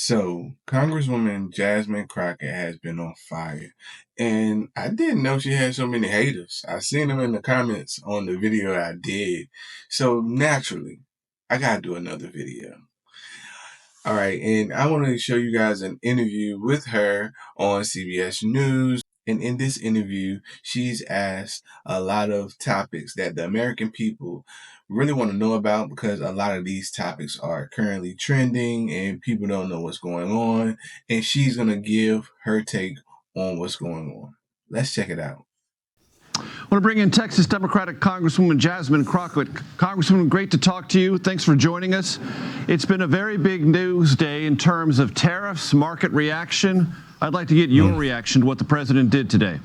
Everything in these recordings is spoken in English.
So, Congresswoman Jasmine Crockett has been on fire. And I didn't know she had so many haters. I seen them in the comments on the video I did. So, naturally, I gotta do another video. All right, and I want to show you guys an interview with her on CBS News. And in this interview, she's asked a lot of topics that the American people really want to know about, because a lot of these topics are currently trending and people don't know what's going on. And she's going to give her take on what's going on. Let's check it out. I want to bring in Texas Democratic Congresswoman Jasmine Crockett. Congresswoman, great to talk to you. Thanks for joining us. It's been a very big news day in terms of tariffs, market reaction. I'd like to get your reaction to what the president did today.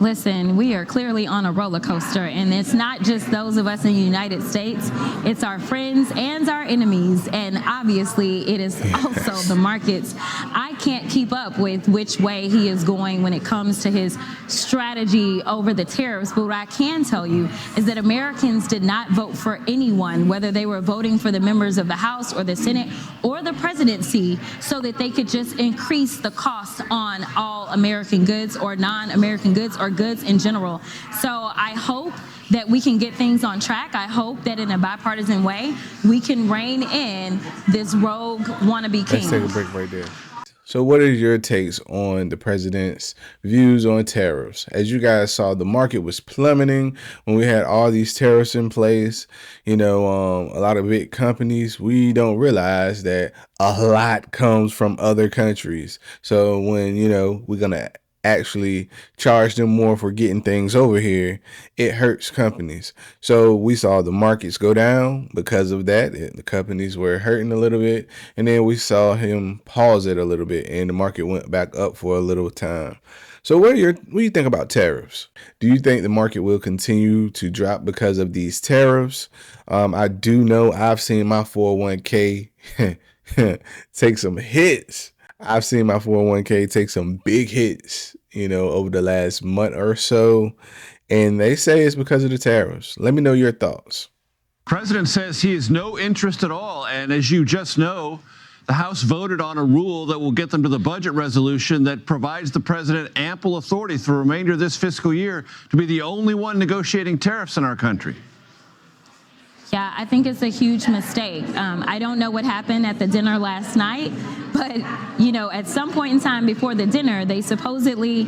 Listen, we are clearly on a roller coaster, and it's not just those of us in the United States. It's our friends and our enemies, and obviously it is also the markets. I can't keep up with which way he is going when it comes to his strategy over the tariffs, but what I can tell you is that Americans did not vote for anyone, whether they were voting for the members of the House or the Senate or the presidency, so that they could just increase the cost on all American goods or non-American goods or goods in general. So I hope that we can get things on track. I hope that in a bipartisan way, we can rein in this rogue wannabe king. Let's take a break right there. So what are your takes on the president's views on tariffs? As you guys saw, the market was plummeting when we had all these tariffs in place. A lot of big companies, we don't realize that a lot comes from other countries. So when, we're going to actually charge them more for getting things over here, it hurts companies. So we saw the markets go down because of that. The companies were hurting a little bit, and then we saw him pause it a little bit, and the market went back up for a little time. So what do you think about tariffs? Do you think the market will continue to drop because of these tariffs? I do know I've seen my 401k take some hits. I've seen my 401k take some big hits, over the last month or so. And they say it's because of the tariffs. Let me know your thoughts. President says he has no interest at all. And as you just know, the House voted on a rule that will get them to the budget resolution that provides the president ample authority for the remainder of this fiscal year to be the only one negotiating tariffs in our country. Yeah, I think it's a huge mistake. I don't know what happened at the dinner last night, but, at some point in time before the dinner, they supposedly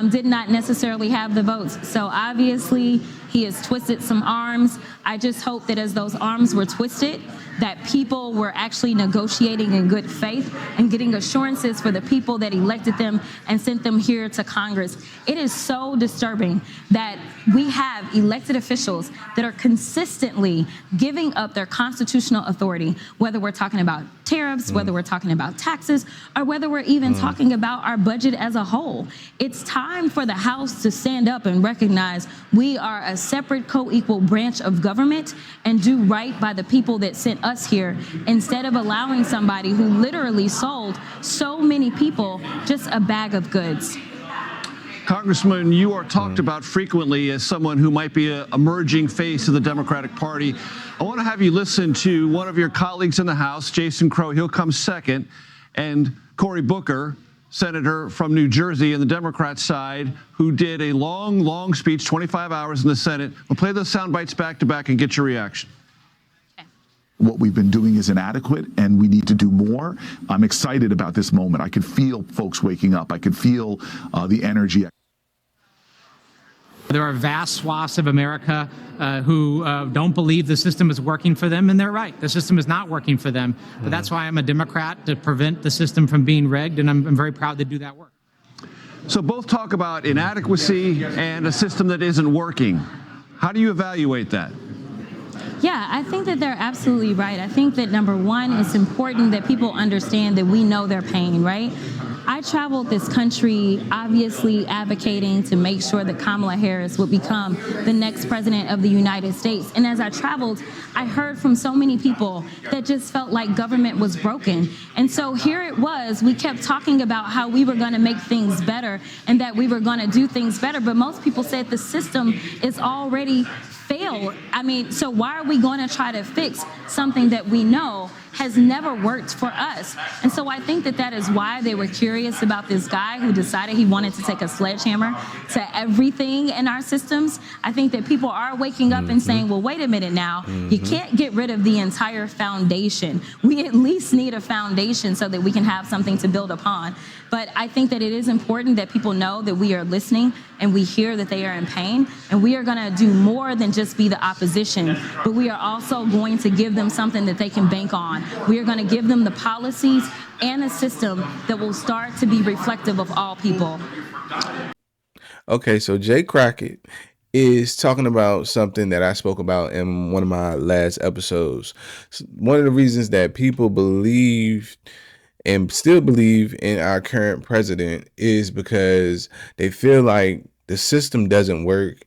did not necessarily have the votes. So obviously, he has twisted some arms. I just hope that as those arms were twisted, that people were actually negotiating in good faith and getting assurances for the people that elected them and sent them here to Congress. It is so disturbing that we have elected officials that are consistently giving up their constitutional authority, whether we're talking about tariffs, whether we're talking about taxes, or whether we're even talking about our budget as a whole. It's time for the House to stand up and recognize we are a separate, co-equal branch of government and do right by the people that sent us here, instead of allowing somebody who literally sold so many people just a bag of goods. Congressman, you are talked about frequently as someone who might be an emerging face of the Democratic Party. I want to have you listen to one of your colleagues in the House, Jason Crow. He'll come second. And Cory Booker, senator from New Jersey on the Democrat side, who did a long, long speech, 25 hours in the Senate. We'll play those sound bites back to back and get your reaction. What we've been doing is inadequate, and we need to do more. I'm excited about this moment. I could feel folks waking up. I could feel the energy. There are vast swaths of America who don't believe the system is working for them, and they're right. The system is not working for them. But that's why I'm a Democrat, to prevent the system from being rigged, and I'm very proud to do that work. So both talk about inadequacy and a system that isn't working. How do you evaluate that? Yeah, I think that they're absolutely right. I think that, number one, it's important that people understand that we know their pain, right? I traveled this country obviously advocating to make sure that Kamala Harris would become the next president of the United States. And as I traveled, I heard from so many people that just felt like government was broken. And so here it was, we kept talking about how we were going to make things better and that we were going to do things better. But most people said the system is already failed. I mean, so why are we going to try to fix something that we know has never worked for us. And so I think that that is why they were curious about this guy who decided he wanted to take a sledgehammer to everything in our systems. I think that people are waking up and saying, well, wait a minute now, you can't get rid of the entire foundation. We at least need a foundation so that we can have something to build upon. But I think that it is important that people know that we are listening and we hear that they are in pain, and we are going to do more than just be the opposition, but we are also going to give them something that they can bank on. We are going to give them the policies and a system that will start to be reflective of all people. Okay, so Jay Crockett is talking about something that I spoke about in one of my last episodes. One of the reasons that people believe and still believe in our current president is because they feel like the system doesn't work.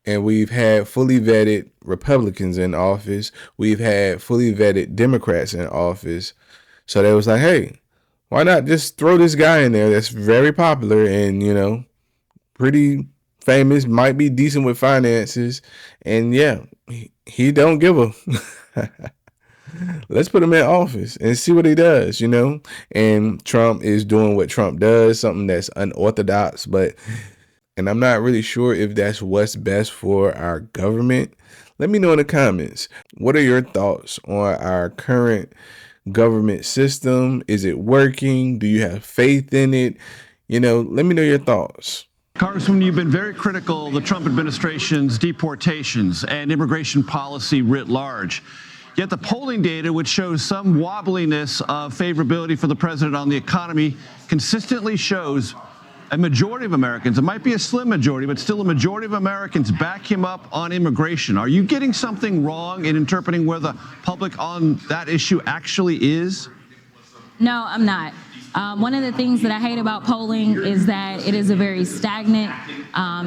And we've had fully vetted Republicans in office. We've had fully vetted Democrats in office. So they was like, hey, why not just throw this guy in there that's very popular and, you know, pretty famous, might be decent with finances. And yeah, he don't give a let's put him in office and see what he does, you know. And Trump is doing what Trump does, something that's unorthodox, and I'm not really sure if that's what's best for our government. Let me know in the comments. What are your thoughts on our current government system? Is it working? Do you have faith in it? You know, let me know your thoughts. Congressman, you've been very critical of the Trump administration's deportations and immigration policy writ large. Yet the polling data, which shows some wobbliness of favorability for the president on the economy, consistently shows a majority of Americans, it might be a slim majority, but still a majority of Americans back him up on immigration. Are you getting something wrong in interpreting where the public on that issue actually is? No, I'm not. One of the things that I hate about polling is that it is a very stagnant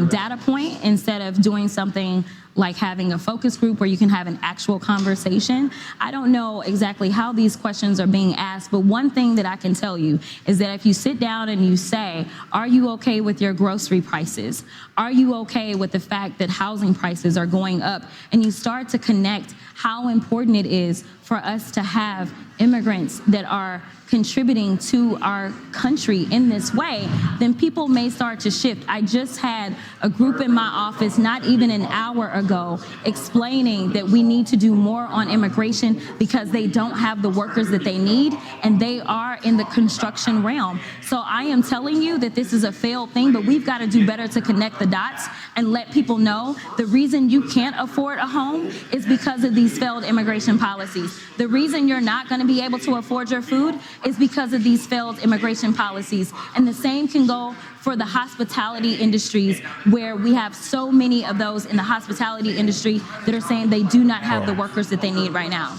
data point instead of doing something like having a focus group where you can have an actual conversation. I don't know exactly how these questions are being asked, but one thing that I can tell you is that if you sit down and you say, are you okay with your grocery prices? Are you okay with the fact that housing prices are going up? And you start to connect how important it is for us to have immigrants that are contributing to our country in this way, then people may start to shift. I just had a group in my office not even an hour ago explaining that we need to do more on immigration because they don't have the workers that they need, and they are in the construction realm. So I am telling you that this is a failed thing, but we've got to do better to connect the dots and let people know the reason you can't afford a home is because of these failed immigration policies. The reason you're not going to be able to afford your food is because of these failed immigration policies. And the same can go for the hospitality industries, where we have so many of those in the hospitality industry that are saying they do not have the workers that they need right now.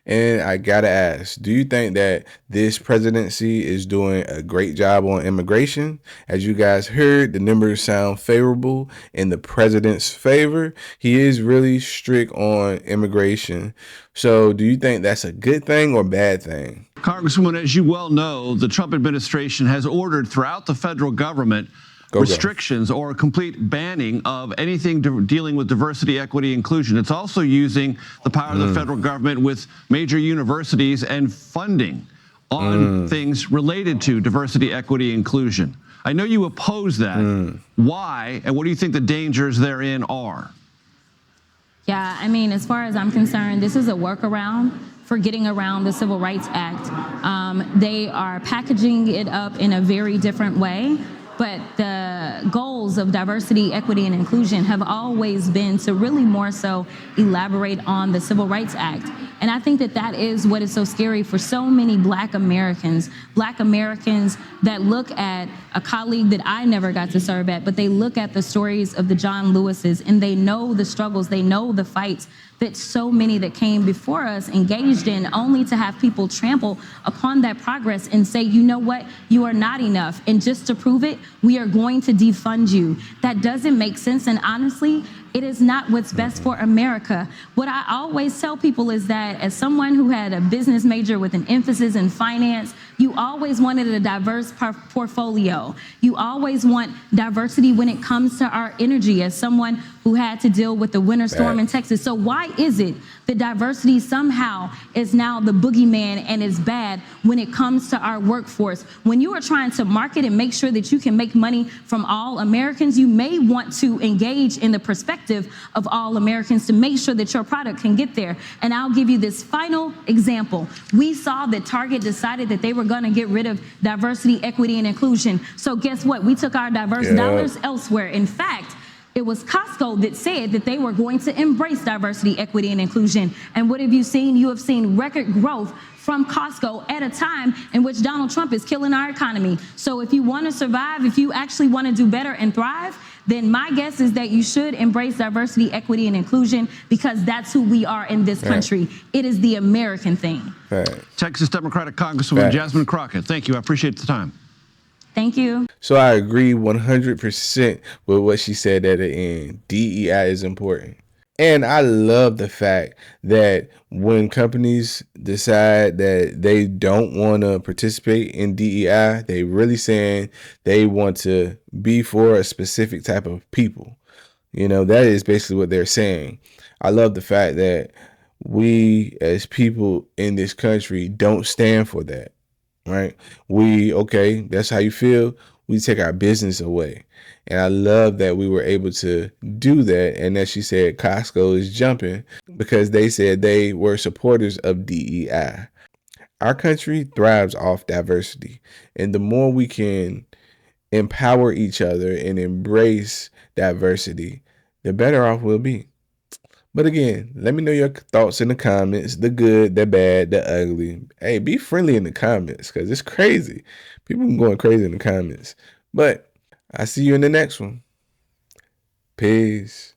And I gotta ask, do you think that this presidency is doing a great job on immigration? As you guys heard, the numbers sound favorable in the president's favor. He is really strict on immigration. So do you think that's a good thing or bad thing? Congresswoman, as you well know, the Trump administration has ordered throughout the federal government restrictions or a complete banning of anything dealing with diversity, equity, inclusion. It's also using the power of the federal government with major universities and funding on things related to diversity, equity, inclusion. I know you oppose that. Why, and what do you think the dangers therein are? Yeah, I mean, as far as I'm concerned, this is a workaround for getting around the Civil Rights Act. They are packaging it up in a very different way. But the goals of diversity, equity, and inclusion have always been to really more so elaborate on the Civil Rights Act. And I think that that is what is so scary for so many Black Americans that look at a colleague that I never got to serve at, but they look at the stories of the John Lewises, and they know the struggles, they know the fights that so many that came before us engaged in, only to have people trample upon that progress and say, you know what, you are not enough. And just to prove it, we are going to defund you. That doesn't make sense. And honestly, it is not what's best for America. What I always tell people is that as someone who had a business major with an emphasis in finance, you always wanted a diverse portfolio. You always want diversity when it comes to our energy. As someone who had to deal with the winter storm in Texas. So why is it that diversity somehow is now the boogeyman and is bad when it comes to our workforce? When you are trying to market and make sure that you can make money from all Americans, you may want to engage in the perspective of all Americans to make sure that your product can get there. And I'll give you this final example. We saw that Target decided that they were going to get rid of diversity, equity, and inclusion. So guess what? We took our diverse dollars elsewhere. In fact, it was Costco that said that they were going to embrace diversity, equity, and inclusion. And what have you seen? You have seen record growth from Costco at a time in which Donald Trump is killing our economy. So if you want to survive, if you actually want to do better and thrive, then my guess is that you should embrace diversity, equity, and inclusion, because that's who we are in this country. It is the American thing. Texas Democratic Congresswoman Jasmine Crockett, thank you. I appreciate the time. Thank you. So I agree 100% with what she said at the end. DEI is important. And I love the fact that when companies decide that they don't want to participate in DEI, they really saying they want to be for a specific type of people. You know, that is basically what they're saying. I love the fact that we as people in this country don't stand for that, right? Okay, that's how you feel. We take our business away. And I love that we were able to do that. And as she said, Costco is jumping because they said they were supporters of DEI. Our country thrives off diversity. And the more we can empower each other and embrace diversity, the better off we'll be. But again, let me know your thoughts in the comments, the good, the bad, the ugly. Hey, be friendly in the comments because it's crazy. People are going crazy in the comments. But I see you in the next one. Peace.